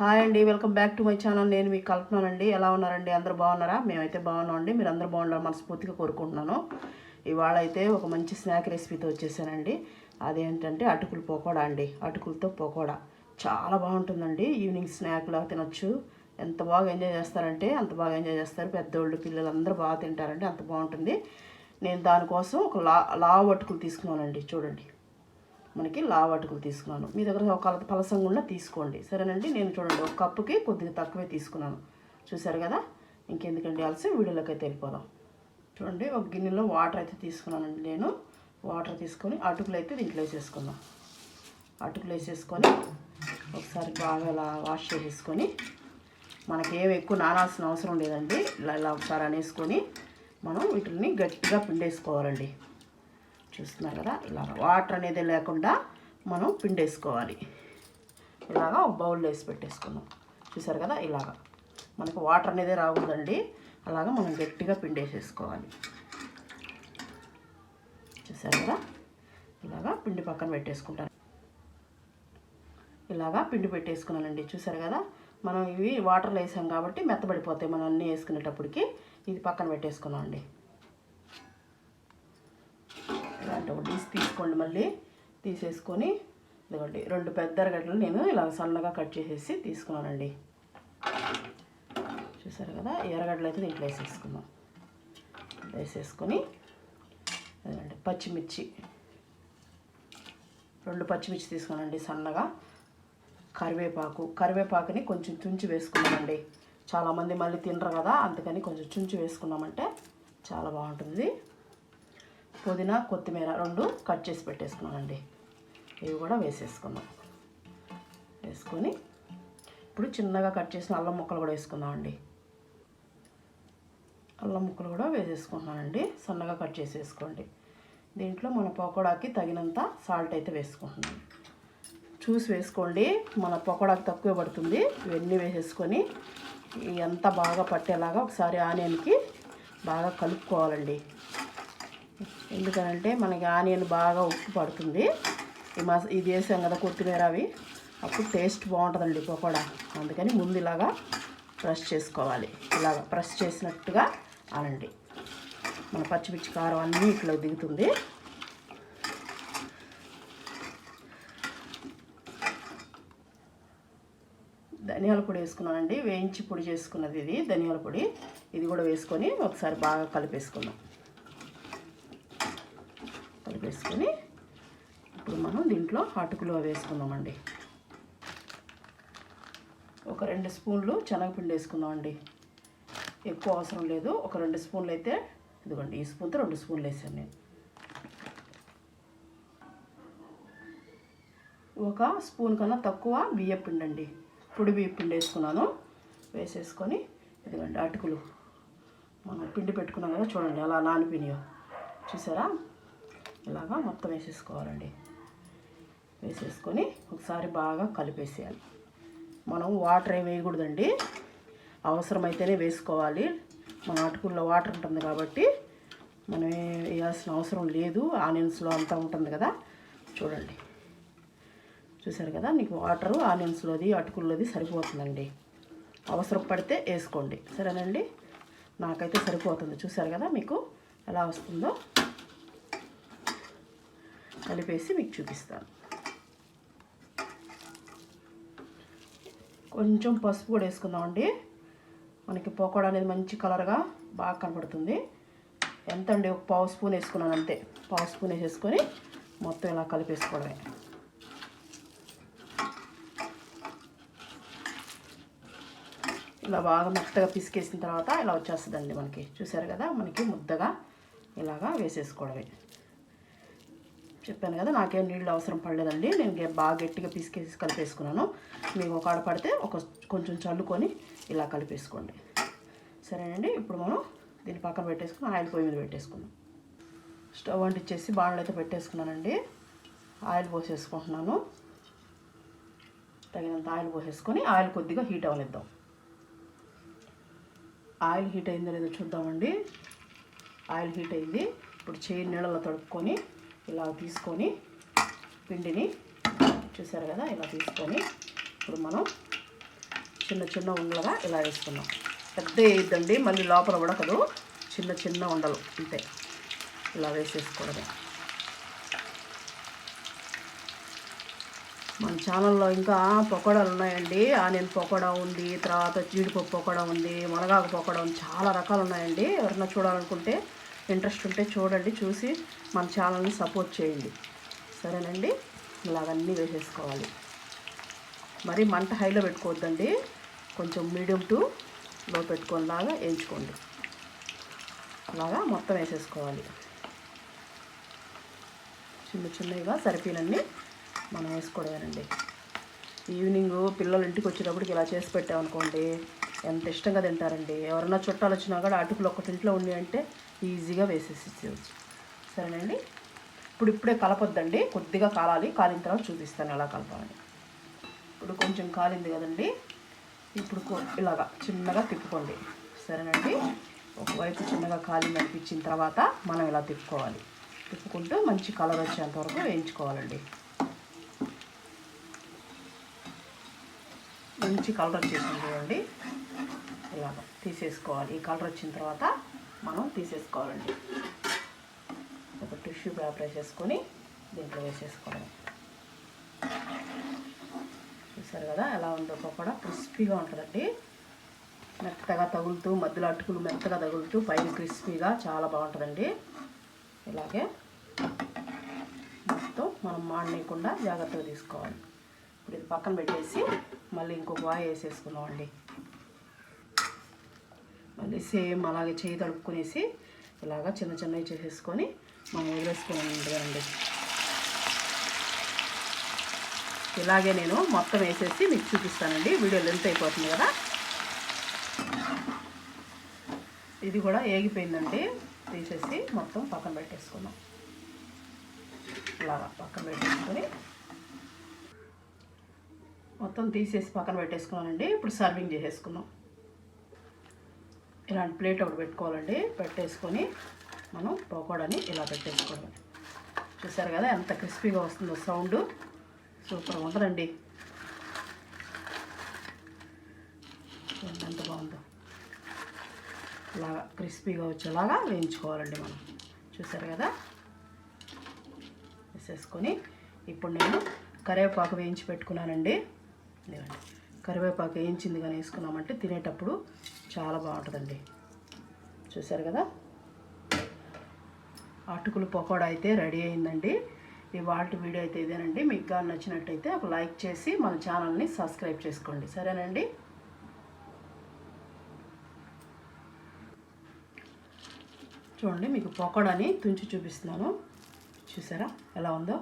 Hi అండి, welcome back to my channel. నేను మీకు కల్పనండి. ఎలా ఉన్నారండి? అందరూ బాగున్నారా? మేమైతే బాగున్నామండి. మీరు అందరూ బాగుండాలని మనస్ఫూర్తిగా కోరుకుంటున్నాను. ఇవాళ అయితే ఒక మంచి స్నాక్ రెసిపీతో వచ్చేసానండి. అదేంటంటే అటుకులు పకోడా అండి. అటుకులతో పకోడా చాలా బాగుంటుందండి. ఈవినింగ్ స్నాక్లా తినొచ్చు. ఎంత బాగా ఎంజాయ్ చేస్తారంటే అంత బాగా ఎంజాయ్ చేస్తారు. పెద్దోళ్ళు పిల్లలు అందరూ బాగా తింటారండి. అంత బాగుంటుంది. నేను దానికోసం ఒక లావు అటుకులు తీసుకున్నానండి. చూడండి, మనకి లావు అటుకులు తీసుకున్నాను. మీ దగ్గర ఒక పలసంగుండా తీసుకోండి, సరేనండి. నేను చూడండి ఒక కప్పుకి కొద్దిగా తక్కువే తీసుకున్నాను. చూసారు కదా. ఇంకెందుకండి ఆలస్యం, వీడియోలోకి అయితే వెళ్ళిపోదాం. చూడండి, ఒక గిన్నెలో వాటర్ అయితే తీసుకున్నానండి. నేను వాటర్ తీసుకొని అటుకులు అయితే దీంట్లో వేసేసుకుందాం. అటుకులు వేసేసుకొని ఒకసారి బాగా ఇలా వాష్ చేసేసుకొని, మనకేమి ఎక్కువ నానాల్సిన అవసరం లేదండి. ఇలా ఒకసారి అనేసుకొని మనం వీటిని గట్టిగా పిండేసుకోవాలండి. చూస్తున్నారు కదా, ఇలా వాటర్ అనేది లేకుండా మనం పిండేసుకోవాలి. ఇలాగా ఒక బౌల్లో వేసి పెట్టేసుకుందాం. చూసారు కదా, ఇలాగా మనకు వాటర్ అనేది రాకూడదండి. అలాగా మనం గట్టిగా పిండేసేసుకోవాలి. చూసారు కదా, ఇలాగా పిండి పక్కన పెట్టేసుకుంటాను. ఇలాగా పిండి పెట్టేసుకున్నానండి. చూసారు కదా, మనం ఇవి వాటర్లో వేసాం కాబట్టి మెత్తబడిపోతాయి. మనం అన్నీ వేసుకునేటప్పటికి ఇది పక్కన పెట్టేసుకున్నాం అండి. ఇలాంటి ఒక డిష్ తీసుకోండి. మళ్ళీ తీసేసుకొని ఇదిగోండి 2 పెద్ద ఎర్రగడ్డలు నేను ఇలా సన్నగా కట్ చేసేసి తీసుకున్నానండి. చూసారు కదా, ఎర్రగడ్డలు అయితే దీంట్లో వేసేసుకుందాం. వేసేసుకొని అదండి పచ్చిమిర్చి 2 పచ్చిమిర్చి తీసుకున్నానండి సన్నగా. కరివేపాకుని కొంచెం తుంచి వేసుకున్నామండి. చాలామంది మళ్ళీ తినరు కదా, అందుకని కొంచెం చుంచి వేసుకున్నామంటే చాలా బాగుంటుంది. పుదీనా, కొత్తిమీర 2 కట్ చేసి పెట్టేసుకున్నానండి. ఇవి కూడా వేసేసుకున్నాం. వేసుకొని ఇప్పుడు చిన్నగా కట్ చేసిన అల్లం ముక్కలు కూడా వేసుకుందామండి. అల్లం ముక్కలు కూడా వేసేసుకుంటున్నానండి. సన్నగా కట్ చేసి వేసుకోండి. దీంట్లో మన పకోడాకి తగినంత సాల్ట్ అయితే వేసుకుంటున్నాం. చూసి వేసుకోండి, మన పకోడాకి తక్కువ పడుతుంది. ఇవన్నీ వేసేసుకొని ఎంత బాగా పట్టేలాగా ఒకసారి ఆనియన్కి బాగా కలుపుకోవాలండి. ఎందుకనంటే మనకి ఆనియన్ బాగా ఉప్పు పడుతుంది. ఇది వేసాం కదా కొత్తిమీర, అవి అప్పుడు టేస్ట్ బాగుంటుందండి పకోడా. అందుకని ముందు ఇలాగా ప్రెస్ చేసుకోవాలి. ఇలాగ ప్రెస్ చేసినట్టుగా అనండి. మన పచ్చిమిర్చి కారం అన్నీ ఇట్లా దిగుతుంది. ధనియాల పొడి వేసుకున్నానండి. వేయించి పొడి చేసుకున్నది ఇది ధనియాల పొడి. ఇది కూడా వేసుకొని ఒకసారి బాగా కలిపేసుకుందాం. కలిపేసుకొని ఇప్పుడు మనం దీంట్లో అటుకులు వేసుకుందామండి. ఒక 2 స్పూన్లు శనగపిండి వేసుకుందామండి. ఎక్కువ అవసరం లేదు. ఒక 2 స్పూన్లు అయితే ఇదిగోండి, ఈ స్పూన్తో 2 స్పూన్లు వేసాను నేను. ఒక స్పూన్ కన్నా తక్కువ బియ్యపిండి అండి, పొడి బియ్యపిండి వేసుకున్నాను. వేసేసుకొని ఇదిగోండి అటుకులు మనం పిండి పెట్టుకున్నాం కదా, చూడండి అలా నానిపోయినాయో. చూసారా, ఇలాగా మొత్తం వేసేసుకోవాలండి. వేసేసుకొని ఒకసారి బాగా కలిపేసేయాలి. మనం వాటర్ ఏమి వేయకూడదండి, అవసరమైతేనే వేసుకోవాలి. మన అటుకుల్లో వాటర్ ఉంటుంది కాబట్టి మనం వేయాల్సిన అవసరం లేదు. ఆనియన్స్లో అంతా ఉంటుంది కదా. చూడండి, చూసారు కదా, నీకు వాటరు ఆనియన్స్లోది అటుకుల్లోది సరిపోతుందండి. అవసరం పడితే వేసుకోండి, సరేనండి. నాకైతే సరిపోతుంది. చూసారు కదా మీకు ఎలా వస్తుందో. కలిపేసి మీకు చూపిస్తాను. కొంచెం పసుపు కూడా వేసుకుందామండి. మనకి పకోడా అనేది మంచి కలర్గా బాగా కనపడుతుంది. ఎంత అండి, ఒక 1/2 స్పూన్ వేసుకున్నాను అంతే. 1/2 స్పూన్ వేసేసుకొని మొత్తం ఇలా కలిపేసుకోవడమే. ఇలా బాగా మెత్తగా పిసికేసిన తర్వాత ఇలా వచ్చేస్తుందండి మనకి. చూసారు కదా, మనకి ముద్దగా ఇలాగా వేసేసుకోవడమే. చెప్పాను కదా, నాకేం నీళ్ళు అవసరం పడలేదండి. నేను బాగా గట్టిగా పిసికేసి కలిపేసుకున్నాను. మీకు ఒక ఆడ పడితే కొంచెం చల్లుకొని ఇలా కలిపేసుకోండి, సరేనండి. ఇప్పుడు మనం దీన్ని పక్కన పెట్టేసుకుని ఆయిల్ పొయ్యి మీద పెట్టేసుకున్నాం. స్టవ్ అంటించేసి బాణలు అయితే పెట్టేసుకున్నానండి. ఆయిల్ పోసేసుకుంటున్నాను. తగినంత ఆయిల్ పోసేసుకొని ఆయిల్ కొద్దిగా హీట్ అవ్వనిద్దాం. ఆయిల్ హీట్ అయిందో లేదో చూద్దామండి. ఆయిల్ హీట్ అయింది. ఇప్పుడు చేయి నీళ్ళలో తడుపుకొని ఇలా తీసుకొని పిండిని, చూసారు కదా, ఇలా తీసుకొని ఇప్పుడు మనం చిన్న చిన్న ఉండలుగా ఇలా వేసుకున్నాం. పెద్ద వేయద్దండి, మళ్ళీ లోపల ఉడకదు. చిన్న చిన్న ఉండలు అంతే, ఇలా వేసేసుకోవడమే. మన ఛానల్లో ఇంకా పకోడాలు ఉన్నాయండి. ఆనియన్ పకోడా ఉంది, తర్వాత జీడిపప్పు పకోడా ఉంది, మునగాకు పకోడా ఉంది, చాలా రకాలు ఉన్నాయండి. ఎవరైనా చూడాలనుకుంటే ఇంట్రెస్ట్ ఉంటే చూడండి, చూసి మన ఛానల్ని సపోర్ట్ చేయండి. సరేనండి. ఇలాగన్నీ వేసేసుకోవాలి. మరి మంట హైలో పెట్టుకోవద్దండి, కొంచెం మీడియం టు లో పెట్టుకునేలాగా వేయించుకోండి. అలాగా మొత్తం వేసేసుకోవాలి. చిన్న చిన్నగా సరిపోయినన్ని మనం వేసుకోవడమేనండి. ఈవినింగ్ పిల్లలు ఇంటికి వచ్చేటప్పటికి ఇలా చేసి పెట్టామనుకోండి, ఎంత ఇష్టంగా తింటారండి. ఎవరైనా చుట్టాలు వచ్చినా కూడా అటుకులు ఒక్కటి ఇంట్లో ఉన్నాయి అంటే ఈజీగా వేసేసేయచ్చు. సరేనండి. ఇప్పుడే కలపొద్దండి, కొద్దిగా కాలాలి. కాలిన తర్వాత చూపిస్తాను ఎలా కలపాలని. ఇప్పుడు కొంచెం కాలింది కదండి, ఇప్పుడు ఇలాగా చిన్నగా తిప్పుకోండి. సరేనండి. ఒకవైపు చిన్నగా కాలింది అనిపించిన తర్వాత మనం ఇలా తిప్పుకోవాలి. తిప్పుకుంటూ మంచి కలర్ వచ్చేంత వరకు వేయించుకోవాలండి. మంచి కలర్ వచ్చేసింది చూడండి, ఇలాగ తీసేసుకోవాలి. ఈ కలర్ వచ్చిన తర్వాత మనం తీసేసుకోవాలండి. ఒక టిష్యూ పేపర్ వేసేసుకొని దీంట్లో వేసేసుకోవడం. చూసారు కదా ఎలా ఉందో పకోడా, క్రిస్పీగా ఉంటుందండి. మెత్తగా తగులుతూ, మధ్యలో అటుకులు మెత్తగా తగులుతూ, పైన క్రిస్పీగా చాలా బాగుంటుందండి. ఇలాగే మొత్తం మనం మాడనీయకుండా జాగ్రత్తగా తీసుకోవాలి. ఇప్పుడు ఇది పక్కన పెట్టేసి మళ్ళీ ఇంకొక వాయి వేసేసుకున్నామండి. మళ్ళీ సేమ్ అలాగే చేయి తడుపుకునేసి ఇలాగా చిన్న చిన్నవి చేసేసుకొని మనం వదిలేసుకొని ఉంటుందండి. ఇలాగే నేను మొత్తం వేసేసి మీకు చూపిస్తానండి. వీడియో లెంత్ అయిపోతుంది కదా. ఇది కూడా ఏగిపోయిందండి, తీసేసి మొత్తం పక్కన పెట్టేసుకున్నాం. ఇలాగా పక్కన పెట్టేసుకొని మొత్తం తీసేసి పక్కన పెట్టేసుకున్నానండి. ఇప్పుడు సర్వింగ్ చేసేసుకున్నాం. ఇలాంటి ప్లేట్ ఒకటి పెట్టుకోవాలండి. పెట్టేసుకొని మనం పకోడాని ఇలా పెట్టేసుకోవాలి. చూసారు కదా ఎంత క్రిస్పీగా వస్తుందో, సౌండ్ సూపర్గా ఉంటుందండి. ఎంత బాగుందో, ఇలాగా క్రిస్పీగా వచ్చేలాగా వేయించుకోవాలండి మనం. చూసారు కదా, వేసేసుకొని ఇప్పుడు నేను కరివేపాకు వేయించి పెట్టుకున్నానండి. కరివేపాకు వేయించింది కానీ వేసుకున్నామంటే తినేటప్పుడు చాలా బాగుంటుందండి. చూసారు కదా, అటుకులు పకోడా అయితే రెడీ అయిందండి. ఇవాల్టి వీడియో అయితే ఇదేనండి. మీకు కానీ నచ్చినట్టయితే ఒక లైక్ చేసి మన ఛానల్ని సబ్స్క్రైబ్ చేసుకోండి. సరేనండి. చూడండి, మీకు పకోడాని తుంచి చూపిస్తున్నాను. చూసారా ఎలా ఉందో,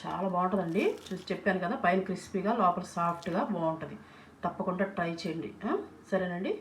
చాలా బాగుంటుందండి. చూసి చెప్పాను కదా, పైన క్రిస్పీగా లోపల సాఫ్ట్గా బాగుంటుంది. తప్పకుండా ట్రై చేయండి. సరేనండి.